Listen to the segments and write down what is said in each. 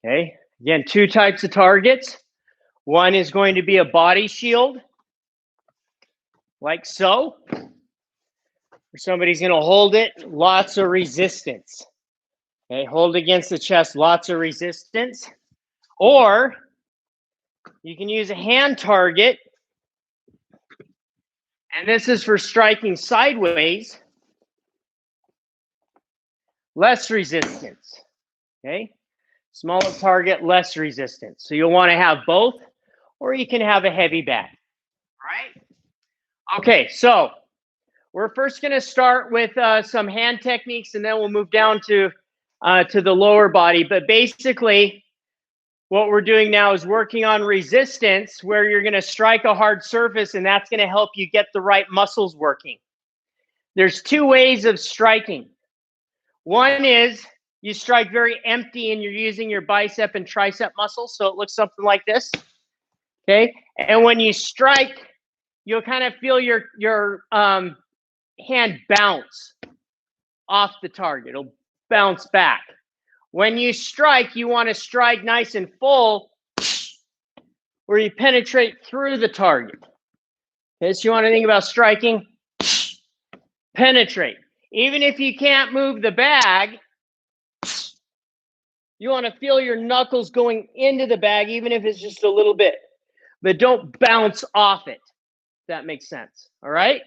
Okay, again, two types of targets. One is going to be a body shield, like so. Somebody's going to hold it, lots of resistance. Okay, hold against the chest, lots of resistance. Or you can use a hand target, and this is for striking sideways, less resistance. Okay, smaller target, less resistance. So you'll want to have both, or you can have a heavy bat. All right. Okay, so we're first going to start with some hand techniques, and then we'll move down to the lower body. But basically, what we're doing now is working on resistance, where you're going to strike a hard surface, and that's going to help you get the right muscles working. There's two ways of striking. One is you strike very empty, and you're using your bicep and tricep muscles, so it looks something like this. Okay, and when you strike, you'll kind of feel your hand bounce off the target. It'll bounce back. When you strike, you want to strike nice and full, where you penetrate through the target. Okay, so you want to think about striking, penetrate. Even if you can't move the bag, you want to feel your knuckles going into the bag, even if it's just a little bit. But don't bounce off it, if that makes sense. All right?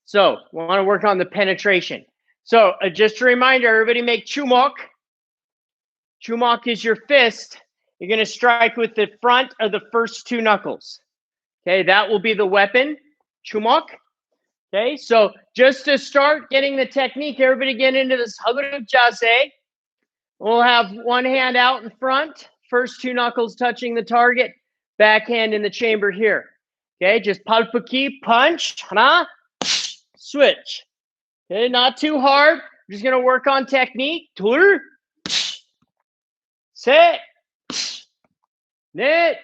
So we want to work on the penetration. So just a reminder, everybody make chumok. Chumok is your fist. You're going to strike with the front of the first two knuckles. Okay, that will be the weapon, chumok. Okay, so just to start getting the technique, everybody get into this haguruk jase. We'll have one hand out in front, first two knuckles touching the target, back hand in the chamber here. Okay, just palpuki, punch, hana, switch. Okay, not too hard. We're just going to work on technique. Tur, set, net.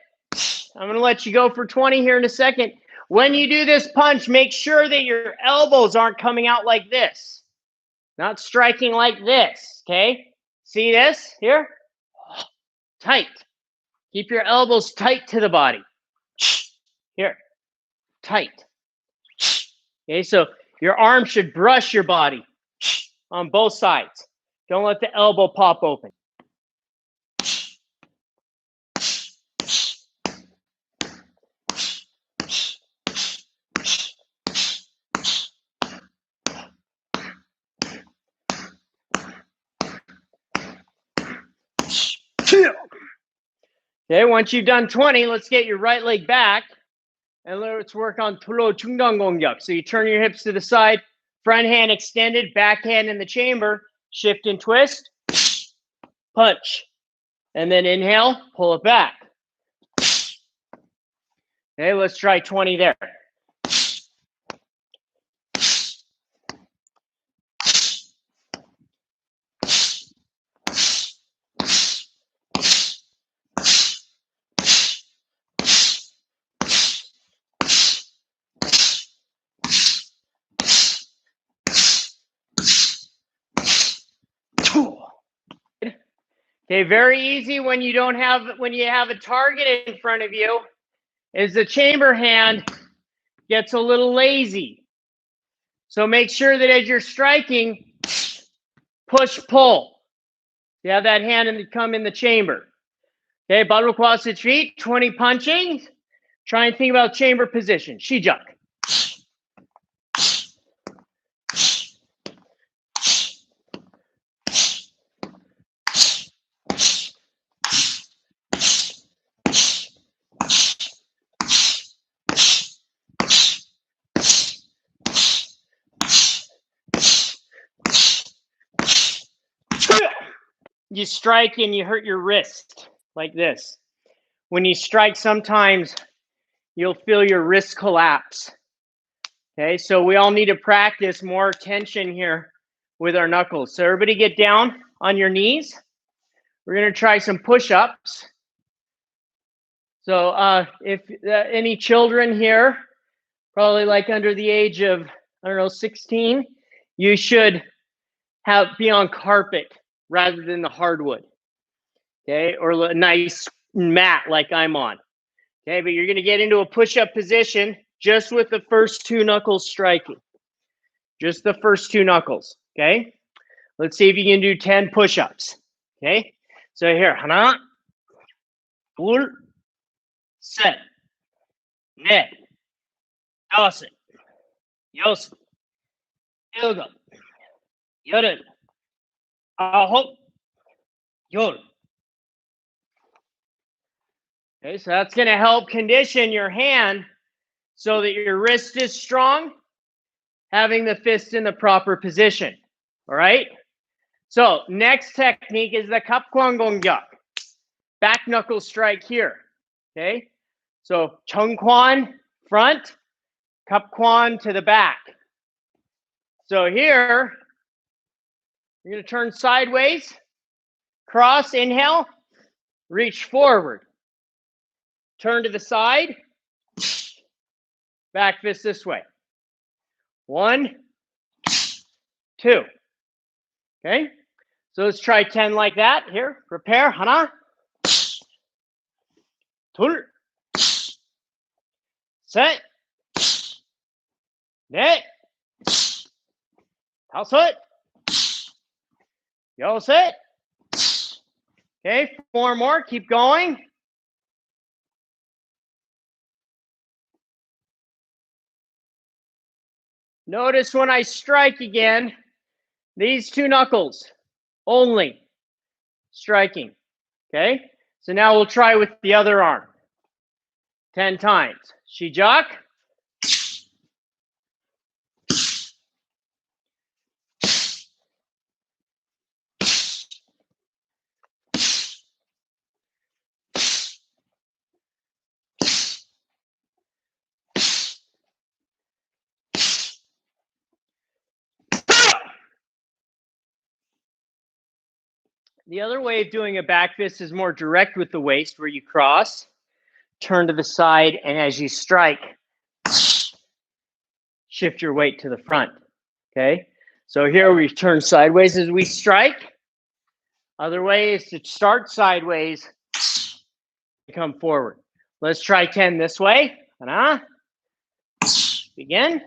I'm going to let you go for 20 here in a second. When you do this punch, make sure that your elbows aren't coming out like this. Not striking like this, okay? See this here? Tight. Keep your elbows tight to the body. Here, tight. Okay, so your arm should brush your body on both sides. Don't let the elbow pop open. Okay, once you've done 20, let's get your right leg back, and let's work on tulo chungdang gonggyak. So you turn your hips to the side, front hand extended, back hand in the chamber, shift and twist, punch, and then inhale, pull it back. Okay, let's try 20 there. Okay, very easy when you have a target in front of you, is the chamber hand gets a little lazy. So make sure that as you're striking, push, pull. You have that hand and come in the chamber. Okay, baru kwasa feet, 20 punching. Try and think about chamber position. Shijak. You strike and you hurt your wrist like this. When you strike, sometimes you'll feel your wrist collapse. Okay, so we all need to practice more tension here with our knuckles. So everybody get down on your knees. We're going to try some push-ups. So if any children here, probably like under the age of, 16, you should be on carpet rather than the hardwood. okay, or a nice mat like I'm on. Okay, but you're going to get into a push-up position just with the first two knuckles striking. Just the first two knuckles, okay? Let's see if you can do 10 push-ups, okay? So here, hana, 둘, 셋, 넷, 다섯, 여섯, 일곱, 여덟, 아홉, 열. Okay, so that's going to help condition your hand so that your wrist is strong, having the fist in the proper position. All right? So next technique is the Kwan Gonggyak. Back knuckle strike here. Okay? So Chung Kwan front, Kwan to the back. So here, you're going to turn sideways, cross, inhale, reach forward. Turn to the side, back fist this way. 1, 2. Okay? So let's try 10 like that. Here, prepare. Hana. 둘. 셋. 넷. 다섯. 여섯. Okay, 4 more. Keep going. Notice when I strike again, these two knuckles only striking. Okay, so now we'll try with the other arm 10 times. Shijak. The other way of doing a back fist is more direct with the waist, where you cross, turn to the side, and as you strike, shift your weight to the front. Okay? So here we turn sideways as we strike. Other way is to start sideways, come forward. Let's try 10 this way. Begin.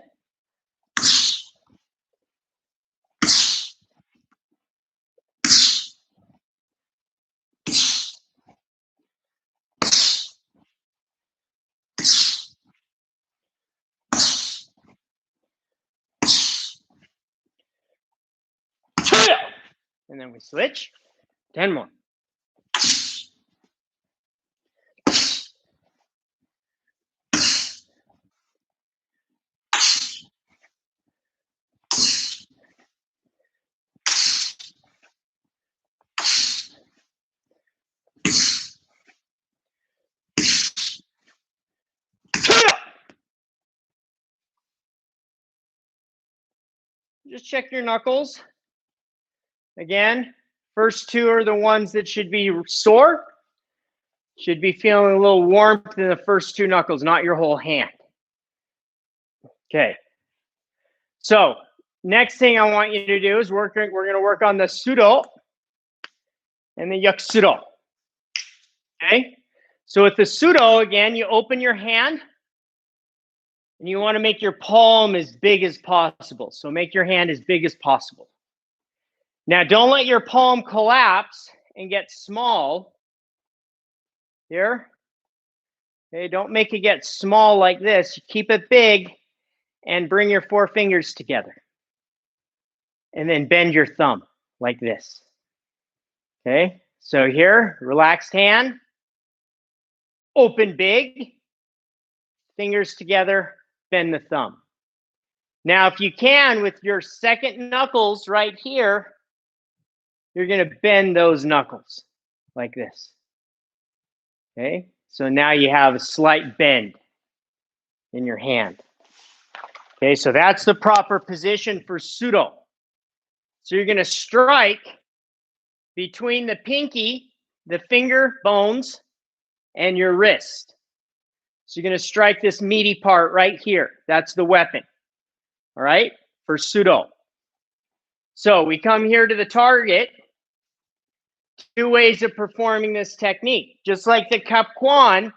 And then we switch. 10 more. Just check your knuckles. Again, first two are the ones that should be sore. Should be feeling a little warmth in the first two knuckles, not your whole hand. Okay. So next thing I want you to do is we're going to work on the Sudo and the Yaksudo. Okay. So with the Sudo, again, you open your hand and you want to make your palm as big as possible. So make your hand as big as possible. Now, don't let your palm collapse and get small. Here. Okay, don't make it get small like this. Keep it big and bring your 4 fingers together. And then bend your thumb like this. Okay, so here, relaxed hand. Open big. Fingers together, bend the thumb. Now, if you can, with your second knuckles right here, you're going to bend those knuckles like this. Okay, so now you have a slight bend in your hand. Okay, so that's the proper position for Sudo. So you're going to strike between the pinky, the finger bones, and your wrist. So you're going to strike this meaty part right here. That's the weapon. All right, for Sudo. So we come here to the target. two ways of performing this technique. Just like the Cup Kwan,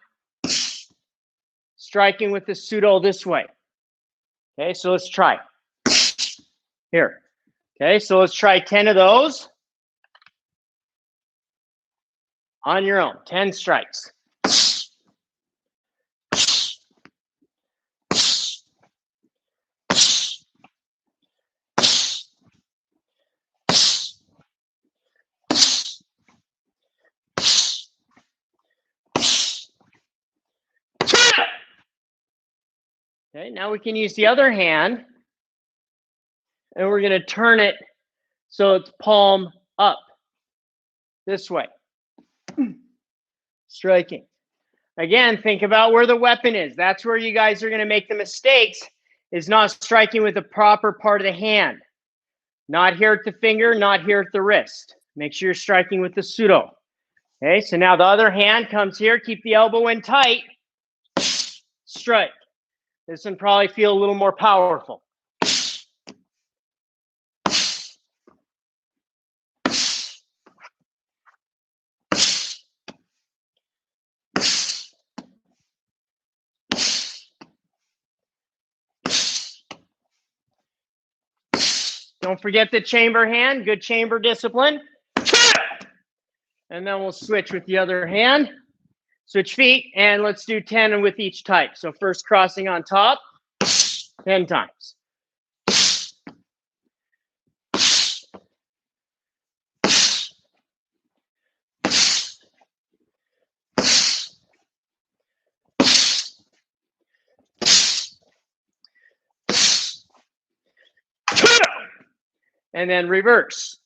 striking with the Soo Do this way. Okay, so let's try. Here. Okay, so let's try 10 of those on your own. 10 strikes. Okay, now we can use the other hand, and we're going to turn it so it's palm up this way. Striking. Again, think about where the weapon is. That's where you guys are going to make the mistakes, is not striking with the proper part of the hand. Not here at the finger, not here at the wrist. Make sure you're striking with the Soo Do. Okay, so now the other hand comes here. Keep the elbow in tight. Strike. This one probably feel a little more powerful. Don't forget the chamber hand, good chamber discipline. And then we'll switch with the other hand. Switch feet, and let's do 10 with each type. So first crossing on top, 10 times. And then reverse.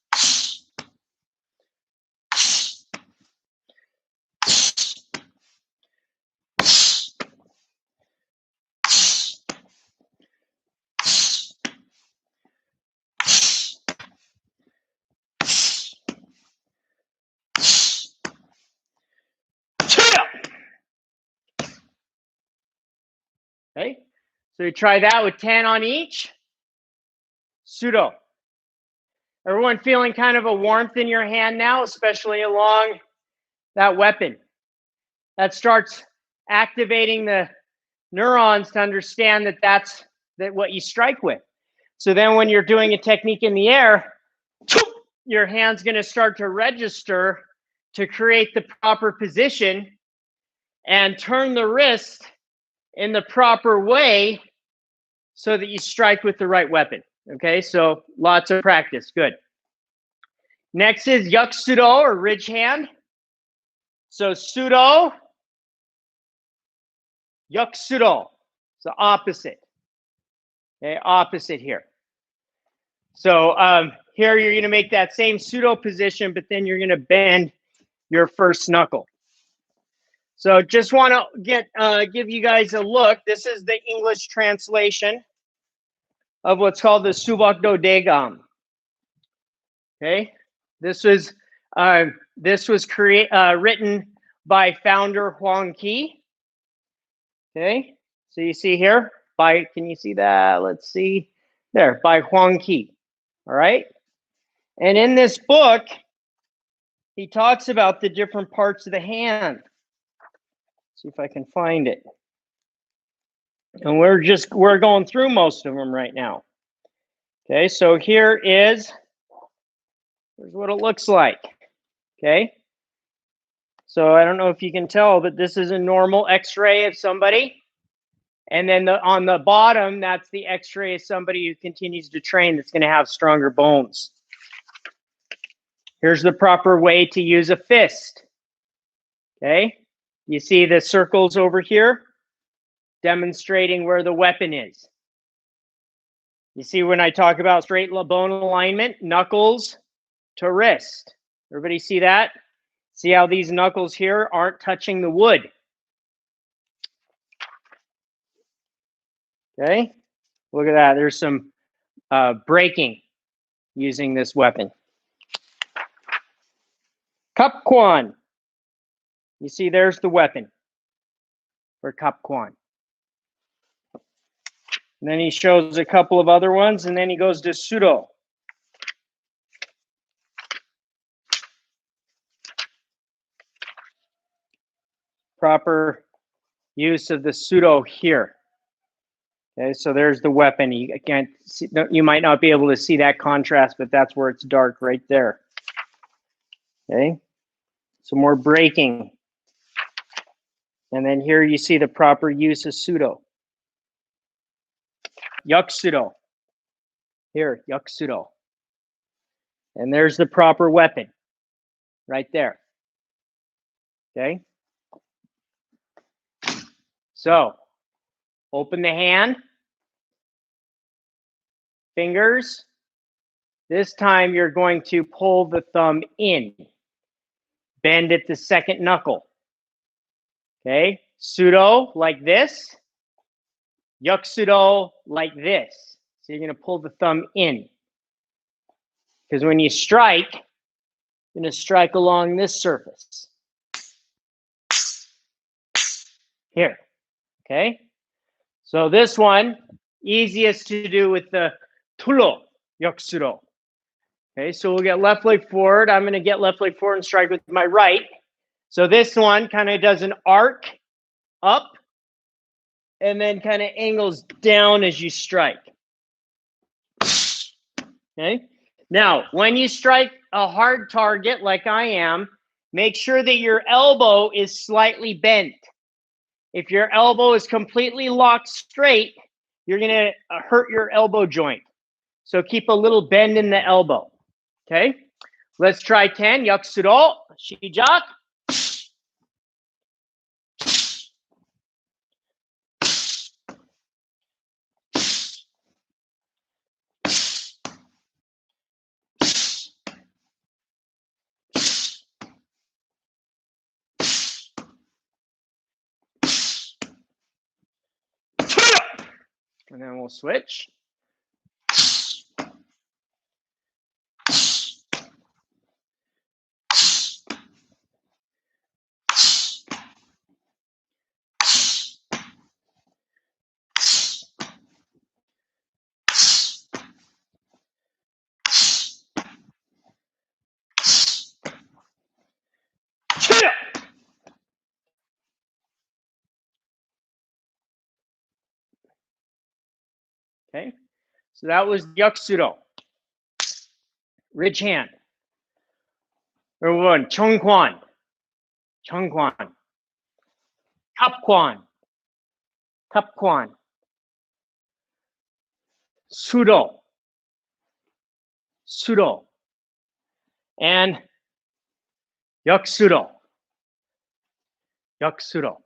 Okay, so you try that with 10 on each. Soo Do. Everyone feeling kind of a warmth in your hand now, especially along that weapon. That starts activating the neurons to understand that that's what you strike with. So then when you're doing a technique in the air, your hand's going to start to register to create the proper position and turn the wrist in the proper way so that you strike with the right weapon. Okay, so lots of practice. Good. Next is Yuk Soo Do, or ridge hand. So Soo Do, Yuk Soo Do. It's the opposite. Okay, opposite here. So here you're going to make that same Soo Do position, but then you're going to bend your first knuckle. So just want to give you guys a look. This is the English translation of what's called the Subak Do Dojang. Okay, this was written by founder Hwang Kee. Okay, so you see here can you see that? Let's see there, by Hwang Kee. All right, and in this book, he talks about the different parts of the hand. See if I can find it. And we're going through most of them right now. Okay, so here's what it looks like. Okay, so I don't know if you can tell, but this is a normal x-ray of somebody. And then on the bottom, that's the x-ray of somebody who continues to train that's going to have stronger bones. Here's the proper way to use a fist. Okay, you see the circles over here demonstrating where the weapon is. You see when I talk about straight bone alignment, knuckles to wrist. Everybody see that? See how these knuckles here aren't touching the wood. Okay, look at that. There's some breaking using this weapon. Cup Kwan. You see there's the weapon for Cup Kwan. And then he shows a couple of other ones, and then he goes to Soo Do. proper use of the pseudo here. Okay, so there's the weapon. You can't see, you might not be able to see that contrast, but that's where it's dark right there. Okay, some more breaking. And then here you see the proper use of pseudo. Yuk pseudo. Here, yuk pseudo. And there's the proper weapon right there. Okay. So open the hand, fingers. This time you're going to pull the thumb in, bend at the second knuckle. Okay, pseudo like this, yuk pseudo like this. So you're going to pull the thumb in. Because when you strike, you're going to strike along this surface. Here, okay? So this one, easiest to do with the tulo, yuk pseudo. Okay, so we'll get left leg forward. I'm going to get left leg forward and strike with my right. So this one kind of does an arc up and then kind of angles down as you strike. Okay. Now, when you strike a hard target like I am, make sure that your elbow is slightly bent. If your elbow is completely locked straight, you're going to hurt your elbow joint. So keep a little bend in the elbow. Okay. Let's try 10. Yuk pseudo, shijak. And then we'll switch. Okay, so that was yuk pseudo. Ridge hand. Number one, chung kwan. Chung kwan. Cup kwan. Cup kwan. Pseudo. Pseudo. And yuk pseudo. Yuk pseudo.